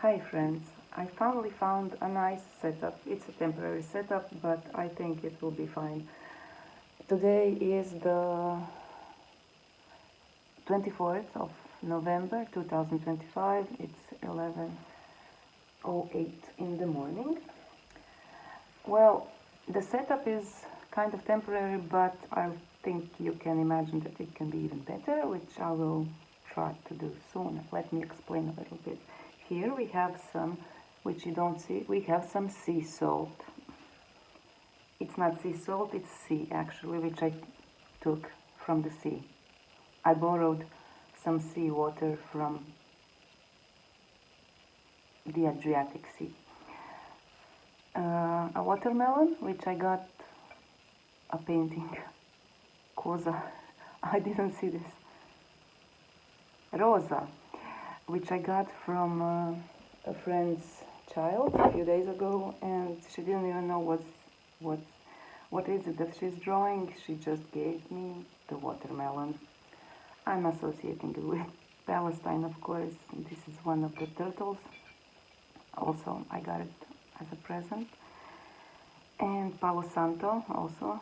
Hi friends, I finally found a nice setup. It's a temporary setup, but I think it will be fine. Today is the 24th of November 2025. It's 11:08 in the morning. Well, the setup is kind of temporary, but I think you can imagine that it can be even better, which I will try to do soon. Let me explain a little bit. Here we have some, which you don't see, we have some sea salt. It's not sea salt, it's sea actually, which I took from the sea. I borrowed some sea water from the Adriatic Sea. A watermelon, which I got a painting. Cosa. I didn't see this. Rosa, which I got from a friend's child a few days ago, and she didn't even know what is it that she's drawing. She just gave me the watermelon. I'm associating it with Palestine, of course. This is one of the turtles. Also, I got it as a present. And Palo Santo, also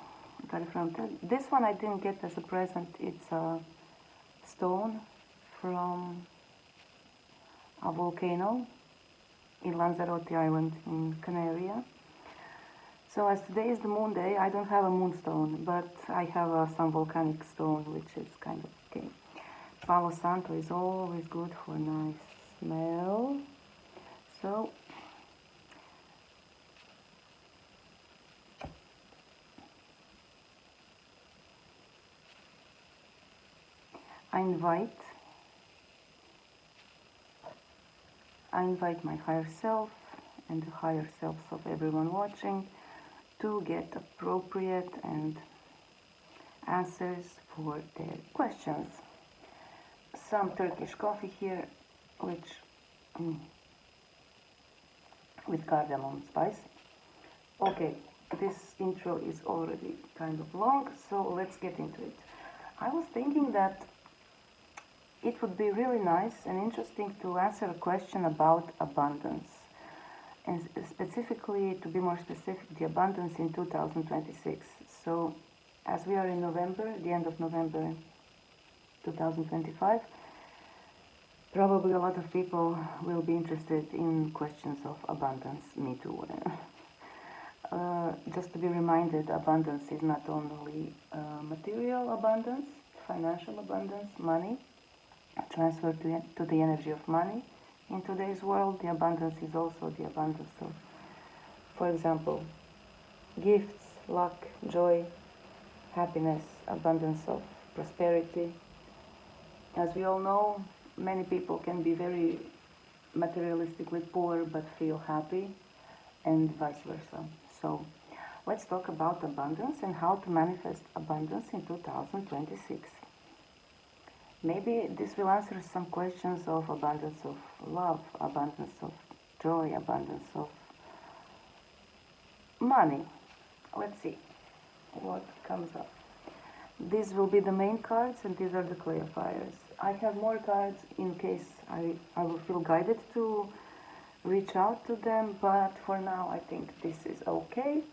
got it from that. This one I didn't get as a present. It's a stone from a volcano in Lanzarote Island in Canaria. So as today is the moon day, I don't have a moonstone, but I have some volcanic stone, which is kind of okay. Palo Santo is always good for nice smell. So I invite my higher self and the higher selves of everyone watching to get appropriate and answers for their questions. Some Turkish coffee here, which with cardamom spice. Okay, this intro is already kind of long, so let's get into it. I was thinking that it would be really nice and interesting to answer a question about abundance, and specifically, to be more specific, the abundance in 2026. So, as we are in November, the end of November 2025, probably a lot of people will be interested in questions of abundance. Me too. Just to be reminded, abundance is not only material abundance, financial abundance, money, transfer to the energy of money. In today's world, the abundance is also the abundance of, for example, gifts, luck, joy, happiness, abundance of prosperity. As we all know, many people can be very materialistically poor but feel happy, and vice versa. So let's talk about abundance and how to manifest abundance in 2026. Maybe this will answer some questions of abundance of love, abundance of joy, abundance of money. Let's see what comes up. These will be the main cards, and these are the clarifiers. I have more cards in case I will feel guided to reach out to them, but for now I think this is okay.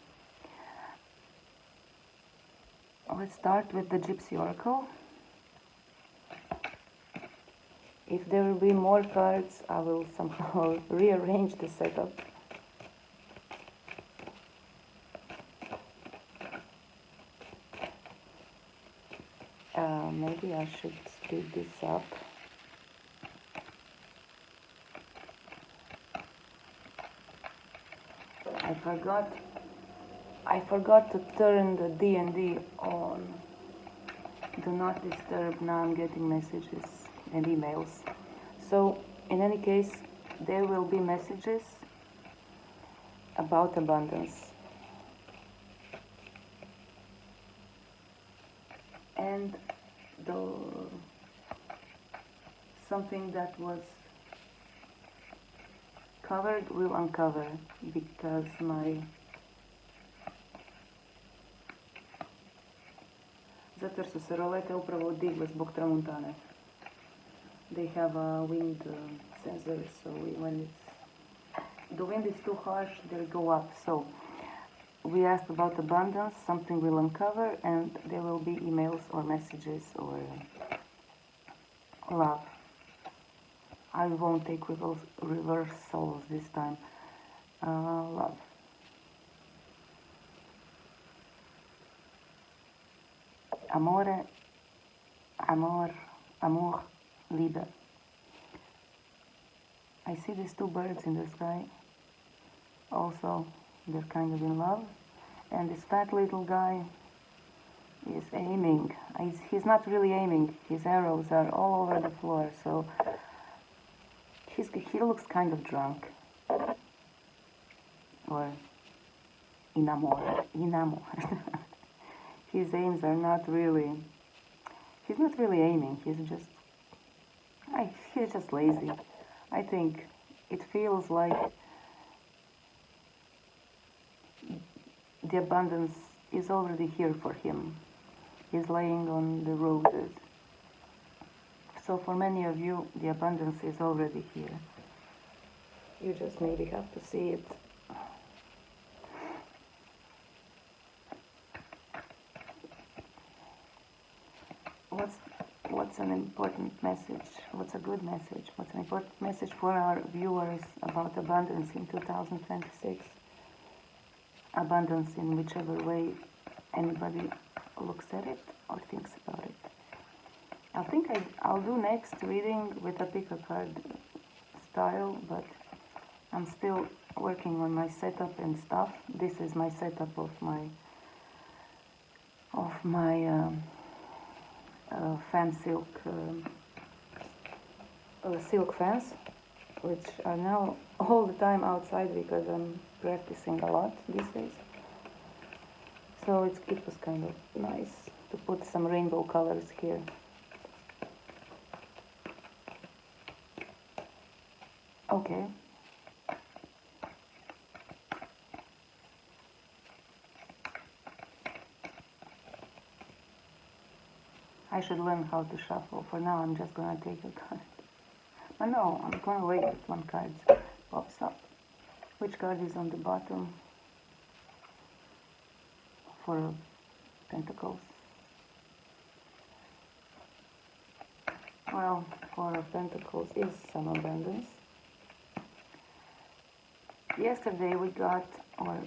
Let's start with the Gipsy Oracle. If there will be more cards, I will somehow rearrange the setup. Maybe I should speed this up. I forgot to turn the D&D on. Do not disturb. Now I'm getting messages and emails. So, in any case, there will be messages about abundance. And something that was covered will uncover, because zato jer su se rolete upravo digle zbog tramuntane. They have a wind sensor, so when it's the wind is too harsh, they'll go up. So we asked about abundance, something will uncover, and there will be emails or messages or love. I won't take reversals this time. Love. Amore, amor, Liebe. I see these two birds in the sky. Also, they're kind of in love. And this fat little guy is aiming. He's not really aiming. His arrows are all over the floor. So he looks kind of drunk. Or enamored. His aims are not really... He's not really aiming. He's just lazy. I think it feels like the abundance is already here for him. He's laying on the roses. So for many of you, the abundance is already here. You just maybe have to see it. What's an important message? What's a good message? What's an important message for our viewers about abundance in 2026? Abundance in whichever way anybody looks at it or thinks about it. I think I'll do next reading with a pick-a-card style, but I'm still working on my setup and stuff. This is my setup of my fan silk fans, which are now all the time outside because I'm practicing a lot these days. So it was kind of nice to put some rainbow colors here. Okay. I should learn how to shuffle. For now, I'm just gonna take a card. But no, I'm gonna wait if one card pops up. Which card is on the bottom? Four of Pentacles. Well, Four of Pentacles is some abundance. Yesterday we got, or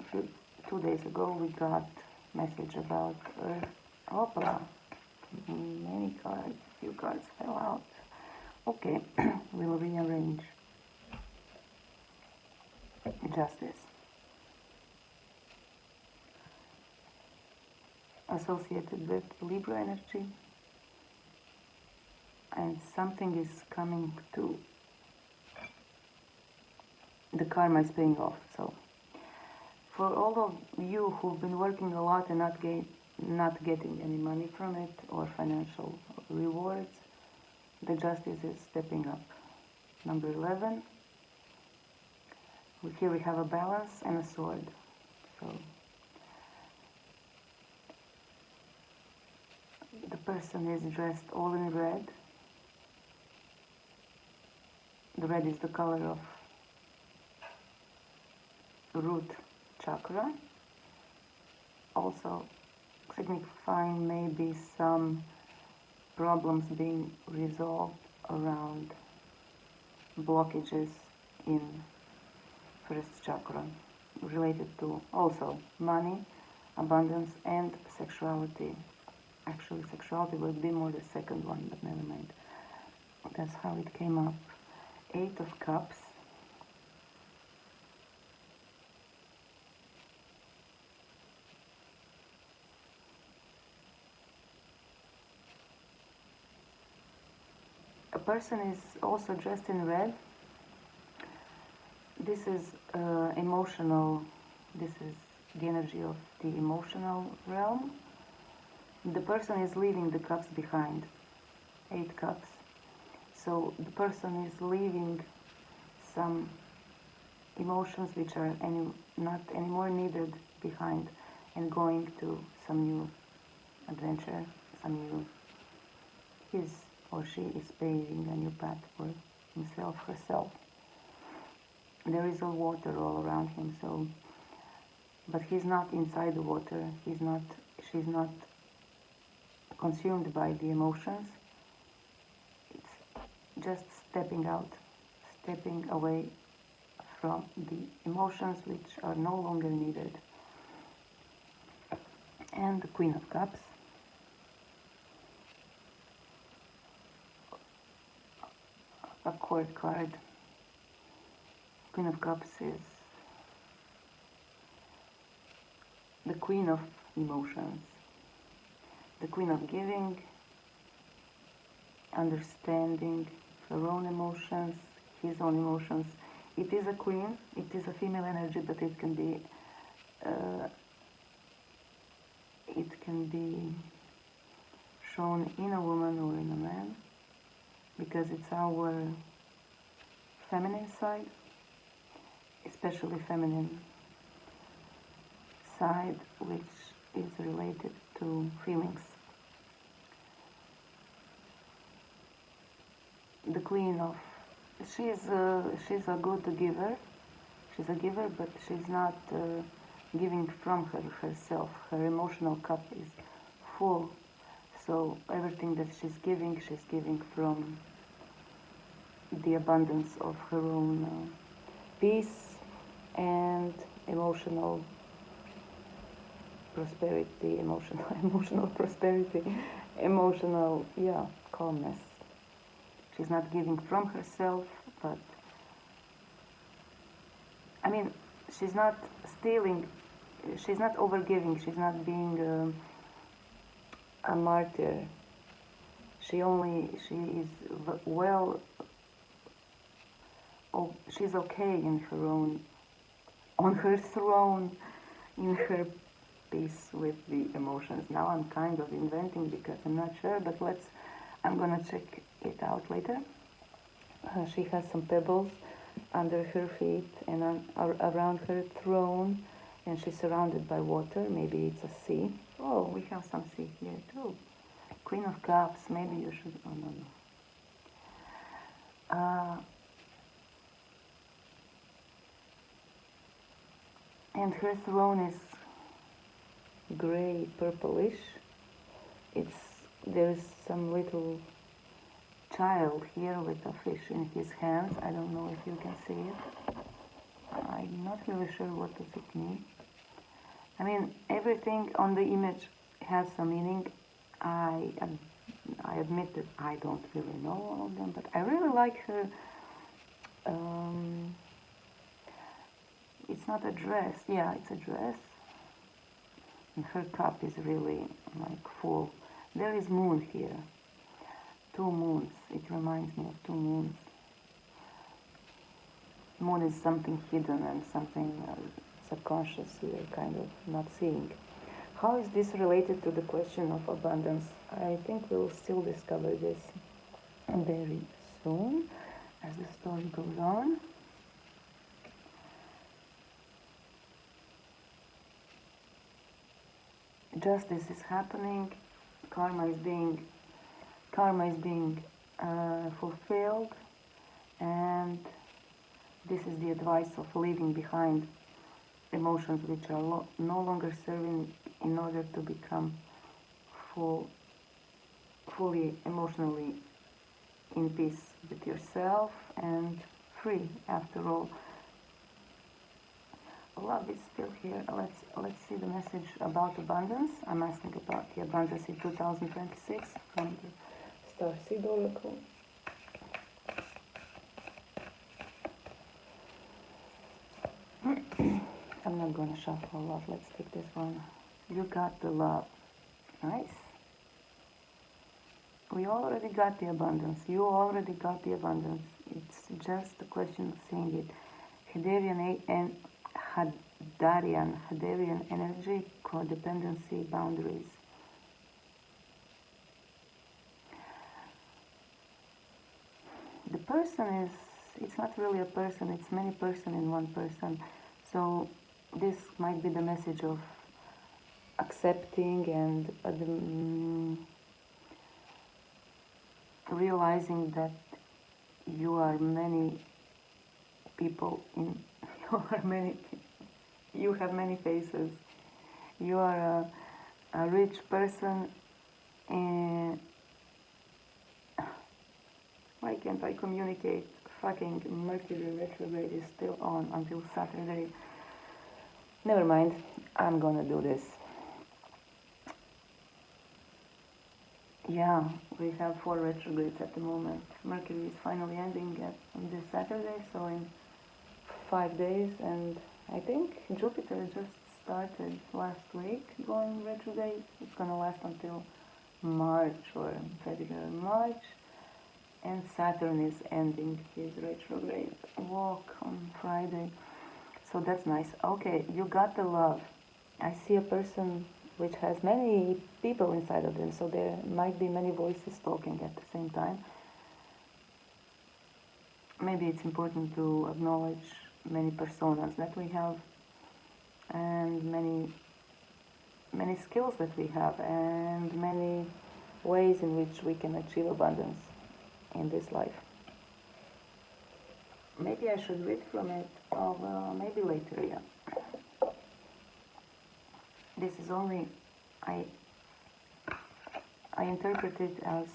2 days ago, we got message about Earth. Opera. Many cards, few cards fell out. Okay, we'll rearrange. Justice. Associated with Libra energy. And something is coming to... The karma is paying off. So, for all of you who've been working a lot and not getting any money from it or financial rewards, the justice is stepping up. Number 11. Here we have a balance and a sword. So the person is dressed all in red. The red is the color of root chakra. Also signifying maybe some problems being resolved around blockages in first chakra related to also money, abundance, and sexuality. Actually, sexuality would be more the second one, but never mind. That's how it came up. 8 of Cups. A person is also dressed in red. This is emotional, this is the energy of the emotional realm. The person is leaving the cups behind. 8 cups. So the person is leaving some emotions which are not anymore needed behind and going to some new adventure, some new... His or she is paving a new path for himself, herself. there is all water all around him, so, but he's not inside the water, she's not consumed by the emotions. It's just stepping out, stepping away from the emotions which are no longer needed. And the Queen of Cups. A court card. Queen of Cups is the queen of emotions, the queen of giving, understanding her own emotions, his own emotions. It is a queen, it is a female energy, but it can be shown in a woman or in a man, because it's our feminine side, especially feminine side, which is related to feelings. The queen of, she's a good giver. She's a giver, but she's not giving from herself. Her emotional cup is full, so everything that she's giving from the abundance of her own peace and emotional prosperity, emotional prosperity, emotional, calmness. She's not giving from herself, but I mean, she's not stealing, she's not overgiving, she's not being a martyr. She is well, she's okay in her own, on her throne, in her peace with the emotions. Now I'm kind of inventing because I'm not sure, but I'm gonna check it out later. She has some pebbles under her feet and around her throne, and she's surrounded by water. Maybe it's a sea. Oh, we have some sea here too. Queen of Cups. Maybe you should. Oh no. And her throne is gray, purplish. There's some little child here with a fish in his hands. I don't know if you can see it. I'm not really sure what does it mean. I mean, everything on the image has some meaning. I admit that I don't really know all of them, but I really like her. It's not a dress. Yeah, it's a dress. And her cup is really like full. There is moon here. 2 moons. It reminds me of 2 moons. Moon is something hidden and something subconscious we're kind of not seeing. How is this related to the question of abundance? I think we'll still discover this very soon as the story goes on. Justice is happening. Karma is being fulfilled, and this is the advice of leaving behind emotions which are no longer serving in order to become fully emotionally in peace with yourself and free. After all, love is still here. Let's see the message about abundance. I'm asking about the abundance in 2026 from the Starseed Oracle. I'm not going to shuffle a lot. Let's take this one. You got the love. Nice. We already got the abundance. You already got the abundance. It's just a question of seeing it. Hadarian energy, codependency, boundaries. The person is, it's not really a person, it's many person in one person. So this might be the message of accepting and realizing that you are many people in you have many faces. You are a rich person, and why can't I communicate? Fucking Mercury retrograde is still on until Saturday. Never mind, I'm gonna do this. Yeah, we have 4 retrogrades at the moment. Mercury is finally ending on this Saturday, so in 5 days, and I think Jupiter just started last week going retrograde. It's gonna last until March or February, March, and Saturn is ending his retrograde walk on Friday, so that's nice. Okay, you got the love. I see a person which has many people inside of them, so there might be many voices talking at the same time. Maybe it's important to acknowledge many personas that we have, and many skills that we have, and many ways in which we can achieve abundance in this life. Maybe I should read from it, or maybe later, yeah. This is only, I interpret it as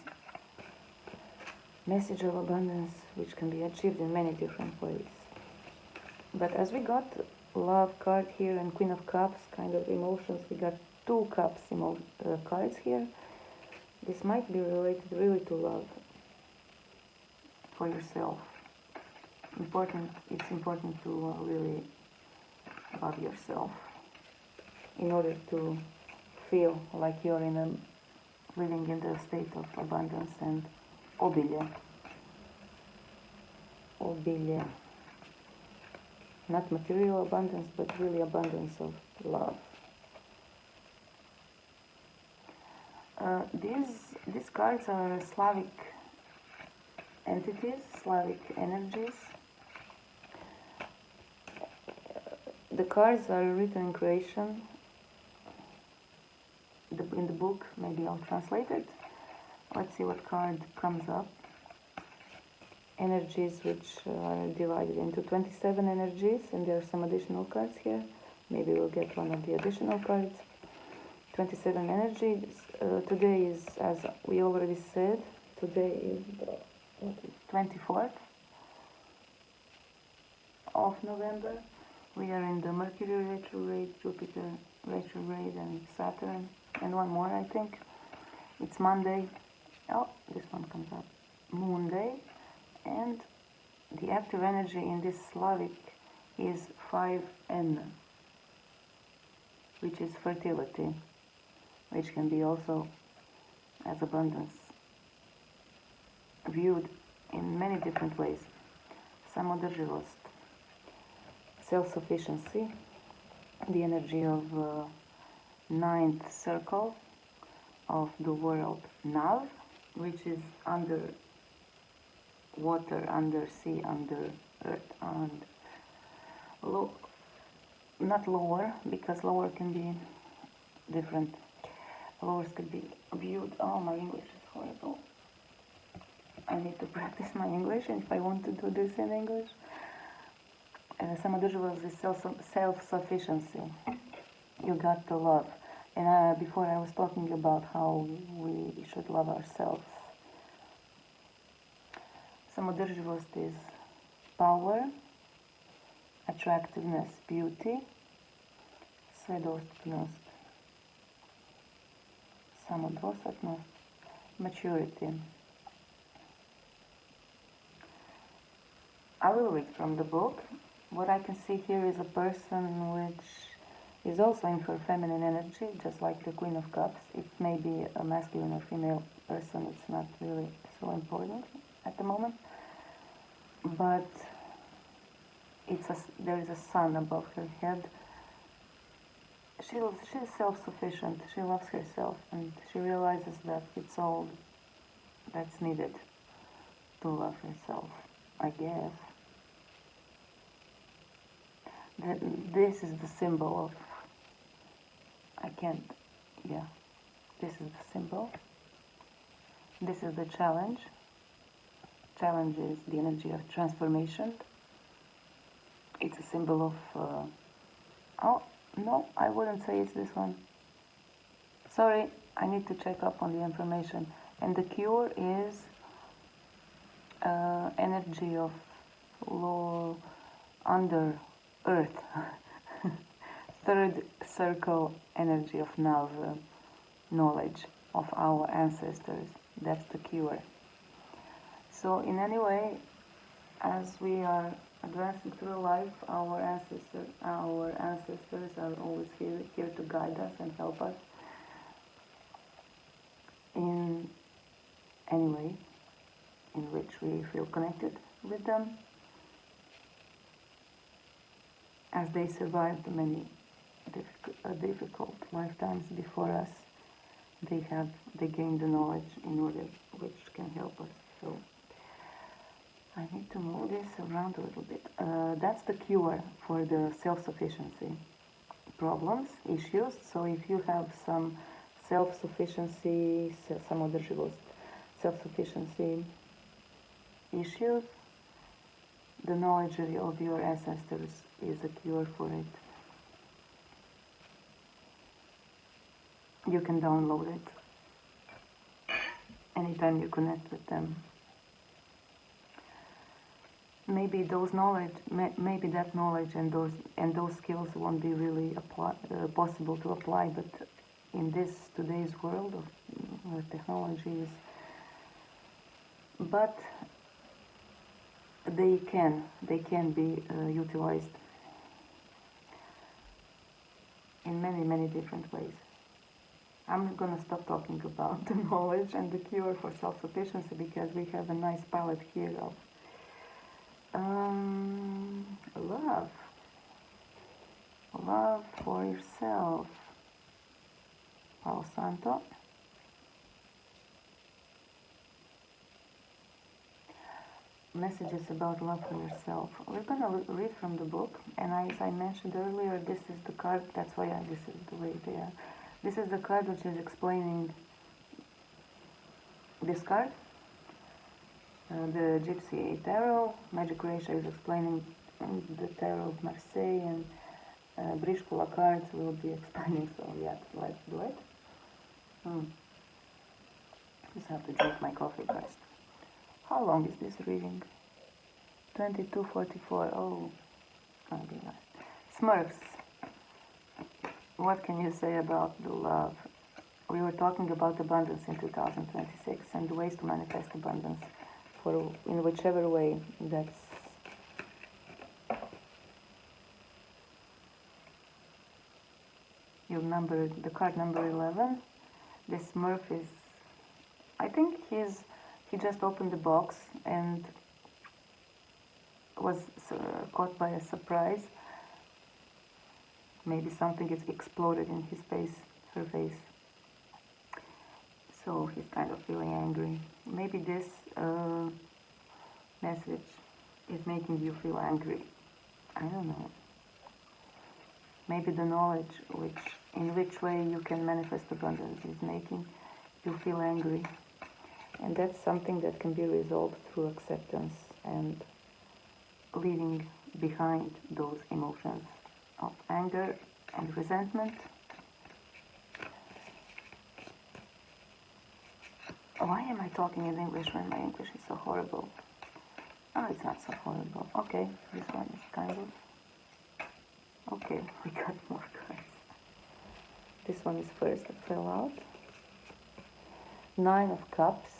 message of abundance, which can be achieved in many different ways. But as we got love card here and Queen of Cups, kind of emotions, we got 2 cups cards here. This might be related really to love for yourself. It's important to really love yourself in order to feel like you're living in the state of abundance and obilje. Obilje. Not material abundance, but really abundance of love. These cards are Slavic entities, Slavic energies. The cards are written in Croatian. In the book, maybe I'll translate it. Let's see what card comes up. Energies which are divided into 27 energies, and there are some additional cards here. Maybe we'll get one of the additional cards. 27 energies. Today is, as we already said, today is the 24th of November. We are in the Mercury retrograde, Jupiter retrograde, and Saturn, and one more, I think. It's Monday. Oh, this one comes up. Moon Day. And the active energy in this Slavic is 5N, which is fertility, which can be also as abundance, viewed in many different ways. Samodrživost, self-sufficiency, the energy of 9th circle of the world, Nav, which is under water, under sea, under earth, and not lower, because lower can be different. Lowers could be viewed. Oh, my English is horrible. I need to practice my English, and if I want to do this in English. Samodrživost is self-sufficiency. You got to love. And before I was talking about how we should love ourselves. Samodrživost is power, attractiveness, beauty, svedostupnost, samodvostatnost, maturity. I will read from the book. What I can see here is a person which is also in her feminine energy, just like the Queen of Cups. It may be a masculine or female person, it's not really so important at the moment. But there is a sun above her head. She's self-sufficient, she loves herself, and she realizes that it's all that's needed to love herself, I guess. This is the symbol of, this is the symbol. This is the challenge. Challenge is the energy of transformation. It's a symbol of, oh, no, I wouldn't say it's this one. Sorry, I need to check up on the information. And the cure is energy of low, under earth. Third circle energy of now, knowledge of our ancestors. That's the cure. So in any way, as we are advancing through life, our ancestors are always here to guide us and help us in any way in which we feel connected with them, as they survived many difficult lifetimes before us. They gained the knowledge in order which can help us. So I need to move this around a little bit. That's the cure for the self-sufficiency problems, issues. So if you have some self-sufficiency, self-sufficiency issues, the knowledge of your ancestors is a cure for it. You can download it anytime you connect with them. Maybe maybe that knowledge and those skills won't be really possible to apply, but in today's world of technologies, but they can be utilized in many different ways. I'm gonna stop talking about the knowledge and the cure for self-sufficiency, because we have a nice palette here of love for yourself. Palo Santo. Messages about love for yourself. We're gonna read from the book, and as I mentioned earlier, this is the card. That's why this is the way they are. This is the card which is explaining this card. The Gipsy Tarot. Magic Croatia is explaining the Tarot of Marseille, and Briškula cards will be explaining. So yeah, let's do it. Just have to drink my coffee first. How long is this reading? 22:44. Oh, it's gonna be nice. Smurfs. What can you say about the love? We were talking about abundance in 2026 and the ways to manifest abundance in whichever way. That's the card number 11. This Smurf is, I think he just opened the box and was caught by a surprise. Maybe something is exploded in her face. So he's kind of feeling angry. Maybe this message is making you feel angry. I don't know. Maybe the knowledge in which way you can manifest abundance is making you feel angry. And that's something that can be resolved through acceptance and leaving behind those emotions of anger and resentment. Why am I talking in English when my English is so horrible? Oh, it's not so horrible. Okay, this one is kind of... Okay, we got more cards. This one is first that fell out. 9 of Cups.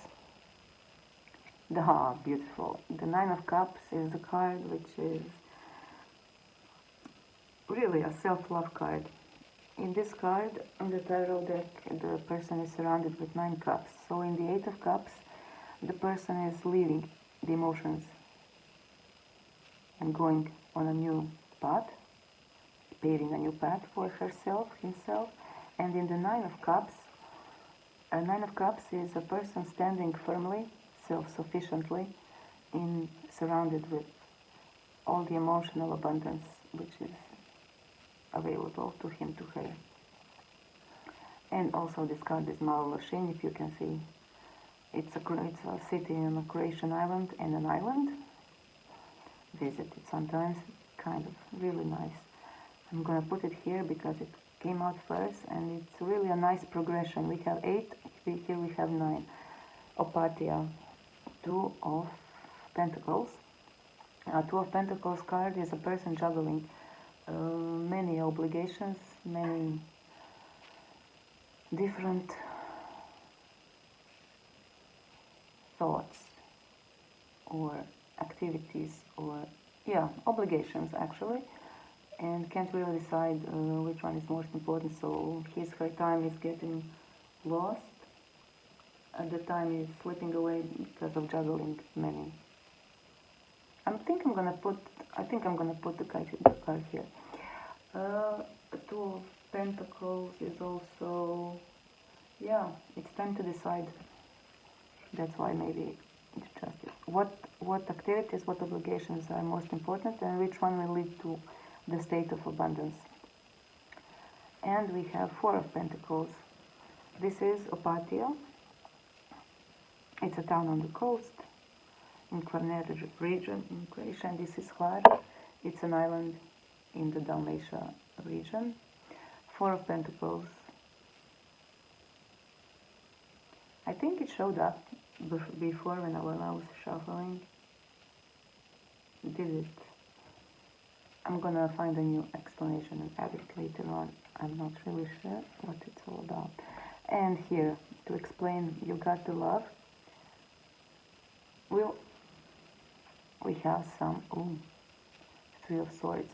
Beautiful. The 9 of Cups is a card which is really a self-love card. In this card, in the tarot deck, the person is surrounded with 9 cups. So in the 8 of Cups, the person is leaving the emotions and going on a new path, paving a new path for himself. And in the 9 of Cups, a 9 of Cups is a person standing firmly, self-sufficiently, surrounded with all the emotional abundance which is available to him, to her. And also this card is Maloshin, if you can see. It's a city on a Croatian island and an island. Visit it sometimes. kind of really nice. I'm gonna put it here because it came out first, and it's really a nice progression. We have 8, here we have 9. Opatia, 2 of Pentacles. 2 of Pentacles card is a person juggling many obligations, many different thoughts or activities, or yeah, obligations actually, and can't really decide which one is most important. So her time is getting lost, and the time is slipping away because of juggling many. I think I'm gonna put the card here. 2 of Pentacles is also, yeah, it's time to decide. That's why maybe it's just what activities, what obligations are most important, and which one will lead to the state of abundance. And we have 4 of Pentacles. This is Opatia. It's a town on the coast in Croatia region in Croatia, and this is Hvar. It's an island in the Dalmatia region. 4 of Pentacles. I think it showed up before when I was shuffling. Did it? I'm gonna find a new explanation and add it later on. I'm not really sure what it's all about. And here, to explain, you got the love. We have some, 3 of Swords.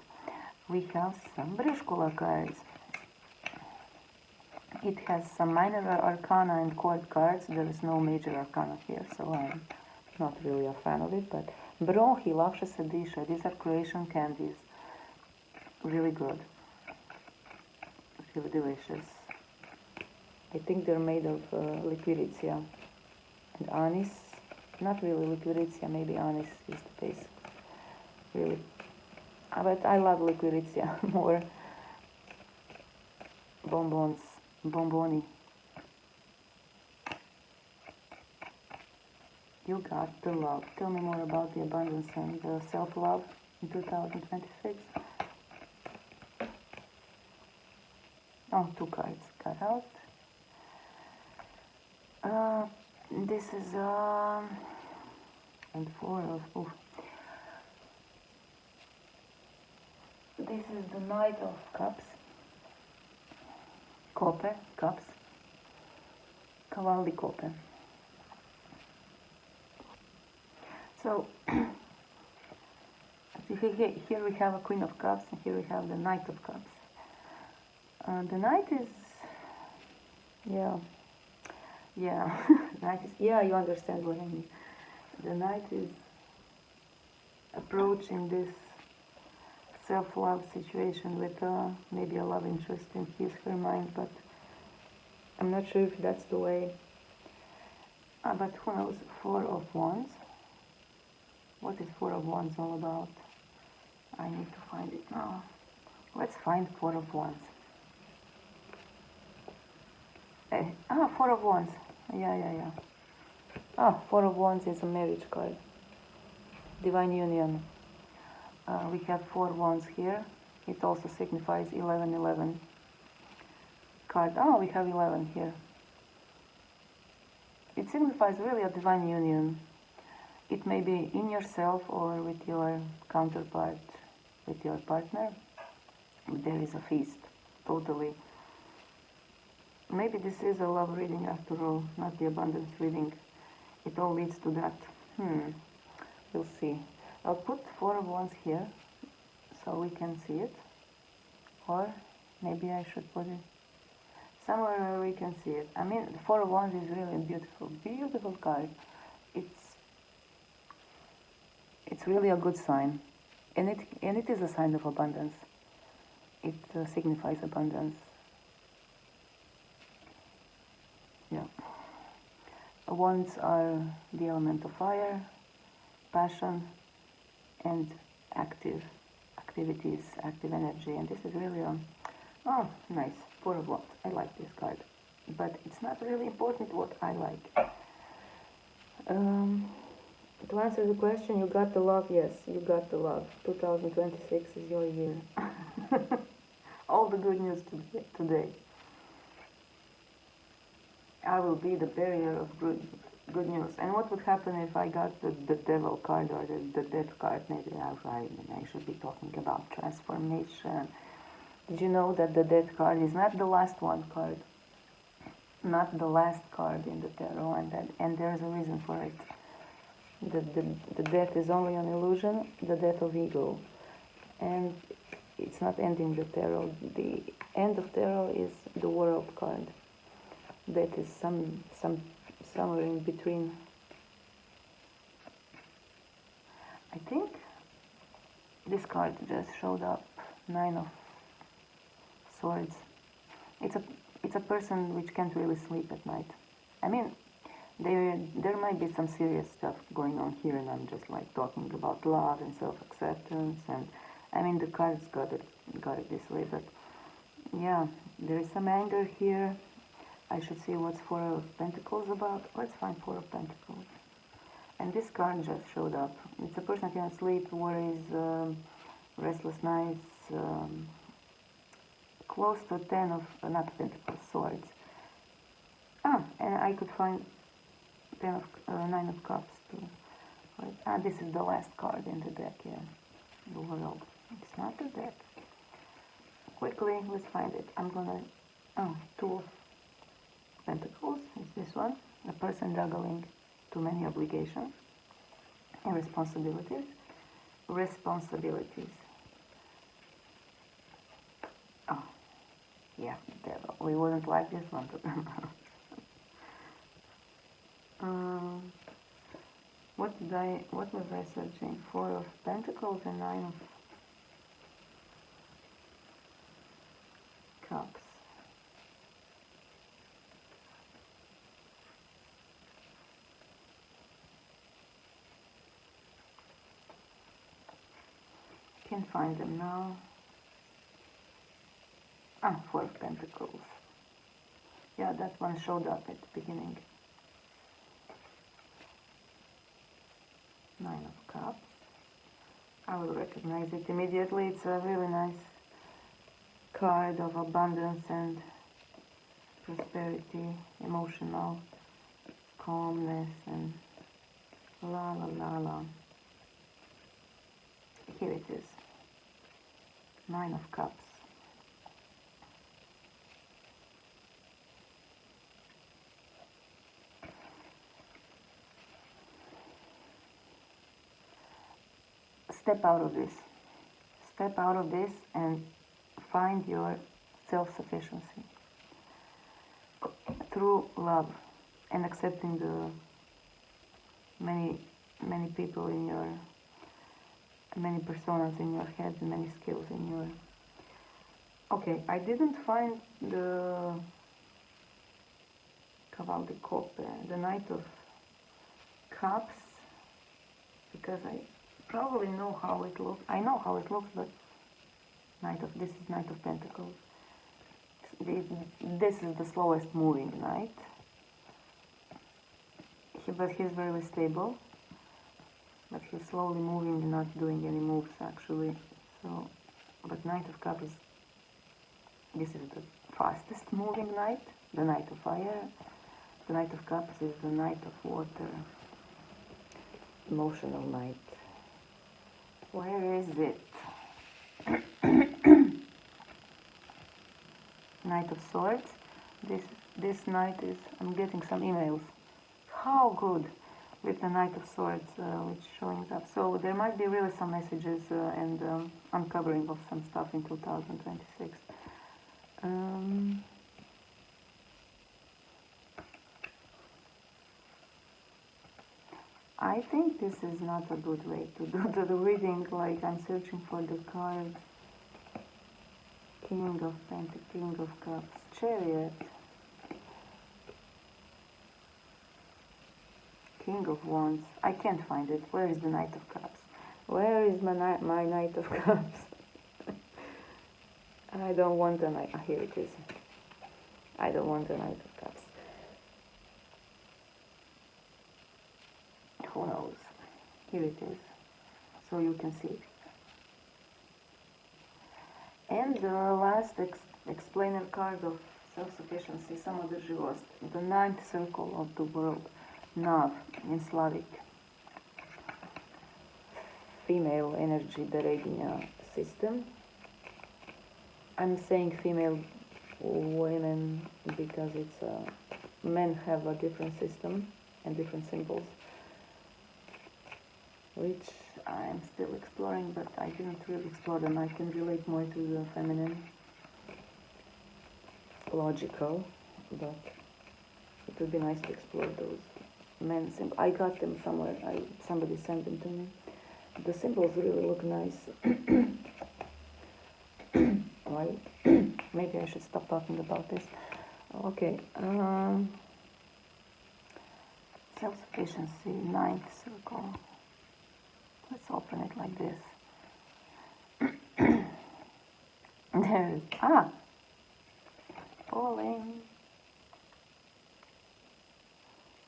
We have some Briškula cards. It has some minor arcana and court cards. There is no major arcana here, so I'm not really a fan of it. But Brohi, lakše se diše. These are Croatian candies. Really good. Really delicious. I think they're made of liquiricia and anise. Not really liquiricia, maybe anise is the base. Really. But I love liquiricia more. Bomboni. You got the love. Tell me more about the abundance and the self-love in 2026. Oh, 2 cards got out. This is and 4 of. This is the Knight of Cups. Kope, cups. Cavalli kope. So here we have a Queen of Cups, and here we have the Knight of Cups. The Knight is, Knight is, you understand what I mean. The Knight is approaching this self-love situation with maybe a love interest in her mind, but I'm not sure if that's the way. But who knows? 4 of Wands. What is 4 of Wands all about? I need to find it now. Let's find 4 of Wands. 4 of Wands. Yeah. 4 of Wands is a marriage card. Divine union. We have 4 wands here. It also signifies 1111 card. We have 11 here. It signifies really a divine union. It may be in yourself or with your counterpart, with your partner. There is a feast, totally. Maybe this is a love reading after all, not the abundance reading. It all leads to that. We'll see. I'll put 4 of Wands here so we can see it. Or maybe I should put it somewhere where we can see it. I mean, the 4 of Wands is really a beautiful card. It's really a good sign. And it is a sign of abundance. It signifies abundance. Yeah. Wands are the element of fire, passion, and active activities, active energy. And this is really nice. 4 of Wands. I like this card. But it's not really important what I like. To answer the question, you got the love. Yes, you got the love. 2026 is your year. All the good news today. I will be the barrier of good news. And what would happen if I got the devil card or the death card? Maybe I should be talking about transformation. Did you know that the death card is not the last one card? Not the last card in the tarot, and there's a reason for it. The death is only an illusion, the death of ego. And it's not ending the tarot. The end of tarot is the world card. That is somewhere in between. I think this card just showed up, 9 of Swords. It's a person which can't really sleep at night. I mean, there might be some serious stuff going on here, and I'm just like talking about love and self-acceptance, and I mean the cards got it this way, but yeah, there is some anger here. I should see what's 4 of Pentacles about. Let's find 4 of Pentacles. And this card just showed up. It's a person who cannot sleep, worries, restless nights, close to 10 of, not Pentacles, Swords. And I could find 9 of Cups too. Right. This is the last card in the deck, yeah. The World. It's not the deck. Quickly, let's find it. I'm gonna, 2 of Pentacles is this one. A person juggling too many obligations and responsibilities. Oh, yeah, devil. We wouldn't like this one. What was I searching? 4 of Pentacles and 9 of Cups. Can't find them now. 4 of Pentacles. Yeah, that one showed up at the beginning. 9 of Cups. I will recognize it immediately. It's a really nice card of abundance and prosperity, emotional calmness, and la la la la. Here it is. 9 of Cups. Step out of this. Step out of this and find your self-sufficiency through love and accepting the many people in your, many personas in your head and many skills in your. Okay, I didn't find the Caval de Coppe, the Knight of Cups, because I probably know how it looks. I know how it looks, but this is Knight of Pentacles. This is the slowest moving knight. But he's very stable. But he's slowly moving, not doing any moves actually. So, but Knight of Cups, this is the fastest moving knight, the Knight of Fire. The Knight of Cups is the Knight of Water, emotional knight. Where is it? Knight of Swords. This knight is, I'm getting some emails. How good with the Knight of Swords, which showing up. So there might be really some messages and uncovering of some stuff in 2026. I think this is not a good way to do the reading. Like I'm searching for the cards. King of Pentacles, King of Cups, Chariot, King of Wands. I can't find it. Where is the Knight of Cups? Where is my Knight of Cups? I don't want a Knight. Here it is. I don't want a Knight of Cups. Who knows? Here it is, so you can see it. And the last explainer card of self-sufficiency, samodrživost, the ninth circle of the world, Nav in Slavic. Female energy Bereginje system. I'm saying female women because it's men have a different system and different symbols, which I'm still exploring, but I didn't really explore them. I can relate more to the feminine, logical, but it would be nice to explore those men symbols. I got them somewhere. Somebody sent them to me. The symbols really look nice. Well, maybe I should stop talking about this. Okay. Self-sufficiency, ninth circle. Let's open it like this. There's falling.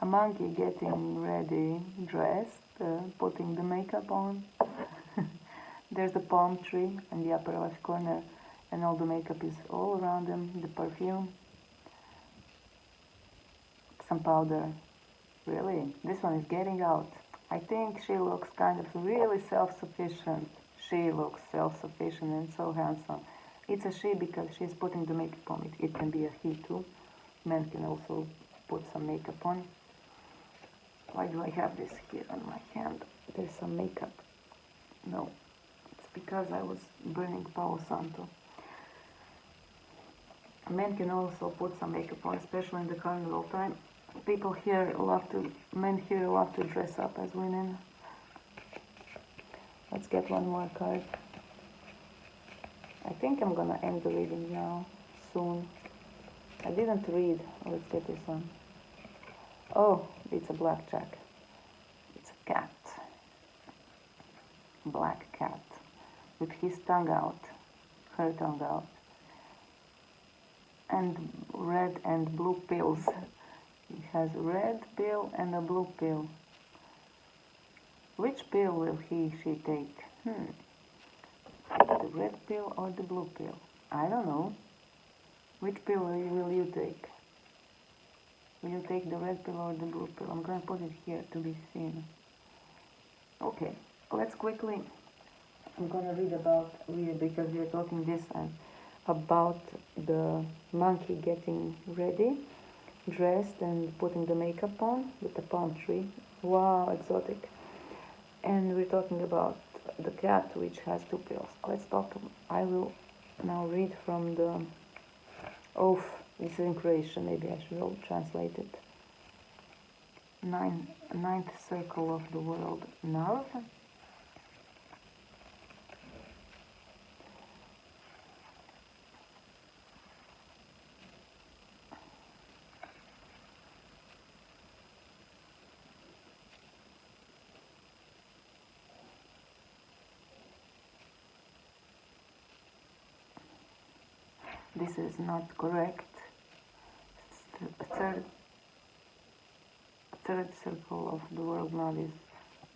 A monkey getting ready, dressed, putting the makeup on. There's the palm tree in the upper left corner, and all the makeup is all around them, the perfume. Some powder. Really, this one is getting out. I think she looks kind of really self-sufficient. She looks self-sufficient and so handsome. It's a she because she's putting the makeup on. It can be a he too. Men can also put some makeup on. Why do I have this here on my hand? There's some makeup. No, it's because I was burning Palo Santo. Men can also put some makeup on, especially in the carnival time. Men here love to dress up as women. Let's get one more card. I think I'm gonna end the reading now, soon. I didn't read. Let's get this one. Oh, it's a blackjack. It's a cat. Black cat. With his tongue out. Her tongue out. And red and blue pills. He has a red pill and a blue pill. Which pill will she take? The red pill or the blue pill? I don't know. Which pill will you take? Will you take the red pill or the blue pill? I'm going to put it here to be seen. Okay, let's quickly. I'm going to read because we are talking this time about the monkey getting ready, dressed and putting the makeup on with the palm tree. Wow, exotic. And we're talking about the cat which has two pills. Let's talk. I will now read from the oath. This is in Croatian, maybe I should translate it. Ninth circle of the world, Nav. This is not correct. Third circle of the world now is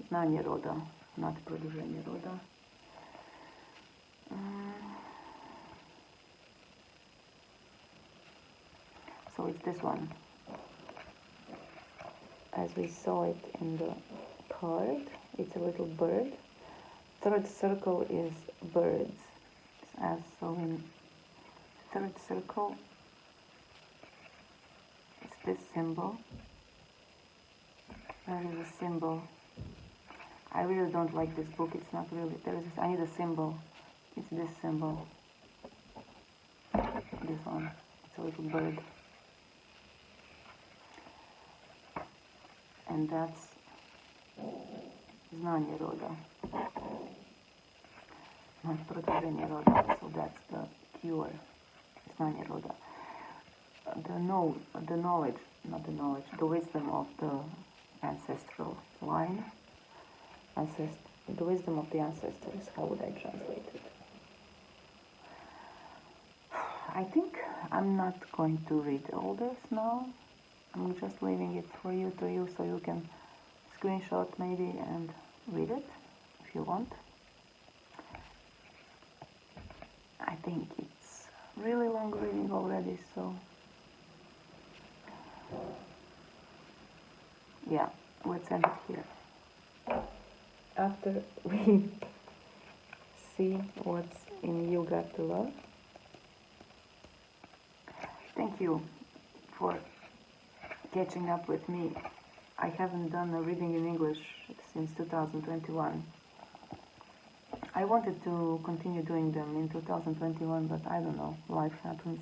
znanje roda, not produženje roda. So it's this one. As we saw it in the card, it's a little bird. Third circle is birds. As so in third circle, it's this symbol. There is a symbol. I really don't like this book. It's not really. I need a symbol. It's this symbol. This one. It's a little bird. And that's znanje roda. Not produženje roda. So that's the cure. Znanje roda. The wisdom of the ancestral line. The wisdom of the ancestors. How would I translate it? I think I'm not going to read all this now. I'm just leaving it for you, so you can screenshot maybe and read it if you want. I think it's really long reading already, so yeah, let's end it here. After we see what's in You Got to Love. Thank you for catching up with me. I haven't done a reading in English since 2021. I wanted to continue doing them in 2021, but I don't know, life happens.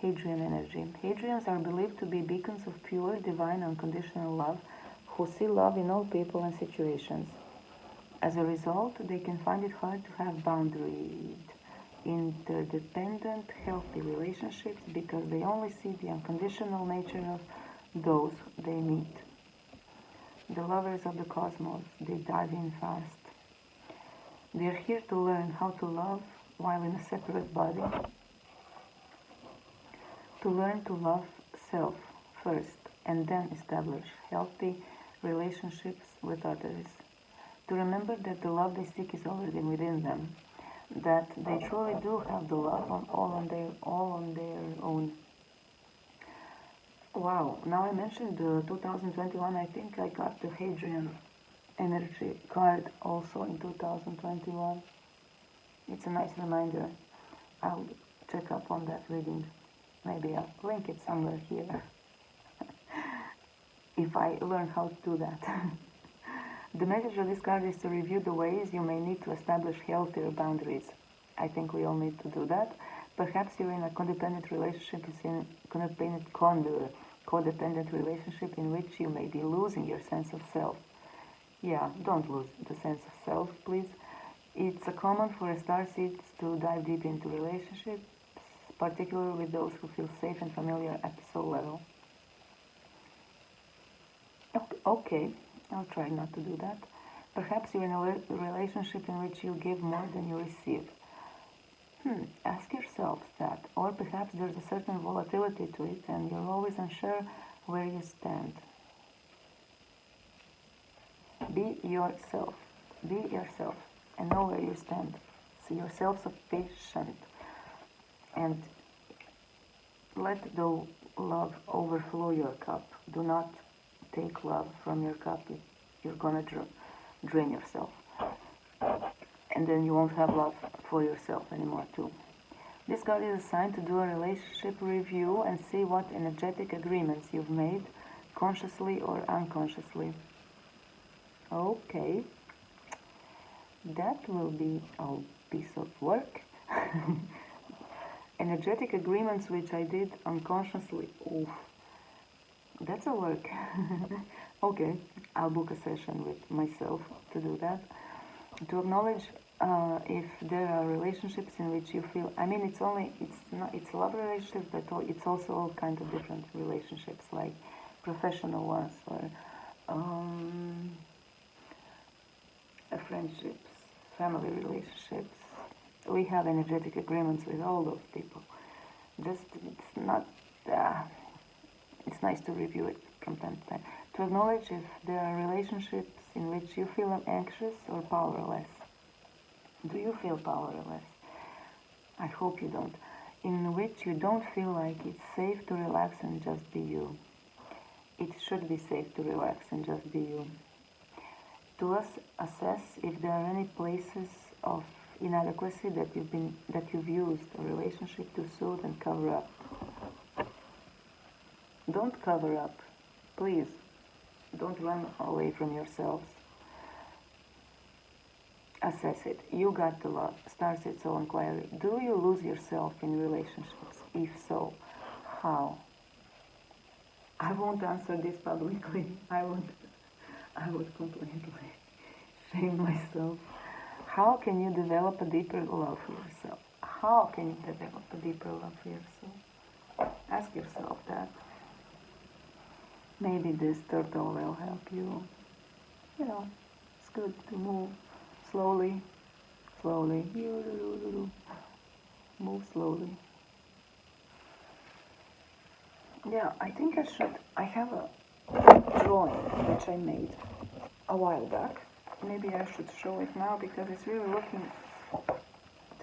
Hadrian energy. Hadrians are believed to be beacons of pure, divine, unconditional love, who see love in all people and situations. As a result, they can find it hard to have boundaried, interdependent, healthy relationships because they only see the unconditional nature of those they meet. The lovers of the cosmos, they dive in fast. They are here to learn how to love while in a separate body. To learn to love self first and then establish healthy relationships with others. To remember that the love they seek is already within them. That they truly do have the love all on their own. Wow, now I mentioned 2021, I think I got the Hadrian energy card also in 2021. It's a nice reminder. I'll check up on that reading. Maybe I'll link it somewhere here if I learn how to do that. The message of this card is to review the ways you may need to establish healthier boundaries. I think we all need to do that. Perhaps you're in a codependent relationship, codependent relationship in which you may be losing your sense of self. Yeah, don't lose the sense of self, please. It's common for starseeds to dive deep into relationships, particularly with those who feel safe and familiar at the soul level. Okay, I'll try not to do that. Perhaps you're in a relationship in which you give more than you receive. Ask yourself that. Or perhaps there's a certain volatility to it and you're always unsure where you stand. Be yourself. Be yourself and know where you stand. See yourself sufficient and let the love overflow your cup. Do not take love from your cup. You're gonna drain yourself. And then you won't have love for yourself anymore too. This card is assigned to do a relationship review and see what energetic agreements you've made, consciously or unconsciously. Okay, that will be a piece of work. Energetic agreements which I did unconsciously. Oof, that's a work. Okay, I'll book a session with myself to do that. To acknowledge if there are relationships in which you feel, it's love relationships, but it's also all kinds of different relationships, like professional ones or friendships, family relationships. We have energetic agreements with all those people. Just, it's nice to review it from time to time. To acknowledge if there are relationships in which you feel anxious or powerless. Do you feel powerless? I hope you don't. In which you don't feel like it's safe to relax and just be you. It should be safe to relax and just be you. To assess if there are any places of inadequacy that you've used a relationship to soothe and cover up. Don't cover up. Please, don't run away from yourselves. Assess it. You got to love. Starseed Soul Inquiry. Do you lose yourself in relationships? If so, how? I won't answer this publicly. I would completely shame myself. How can you develop a deeper love for yourself? How can you develop a deeper love for yourself? Ask yourself that. Maybe this turtle will help you. It's good to move slowly. Move slowly. Yeah, I think I have a drawing which I made a while back. maybe I should show it now because it's really looking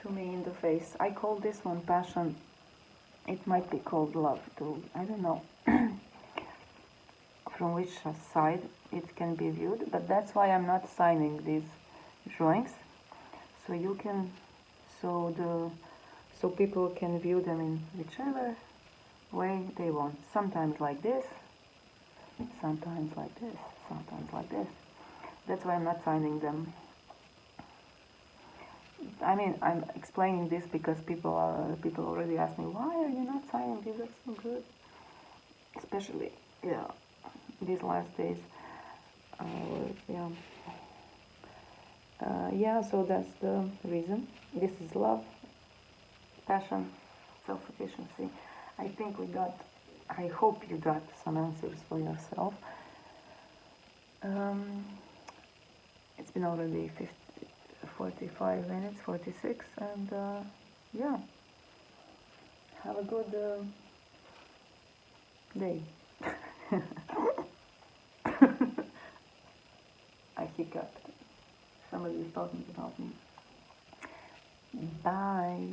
to me in the face. I call this one passion. It might be called love too. I don't know from which side it can be viewed, but that's why I'm not signing these drawings. So you can, so people can view them in whichever way they want. Sometimes like this, sometimes like this, sometimes like this. That's why I'm not signing them. I mean, I'm explaining this because people already ask me, why are you not signing? These are so good. Especially, yeah, these last days. Yeah. Yeah, so that's the reason. This is love, passion, self-sufficiency. I think I hope you got some answers for yourself. It's been already 45 minutes, 46, and yeah, have a good day. I hiccuped. Somebody is talking about me. Bye.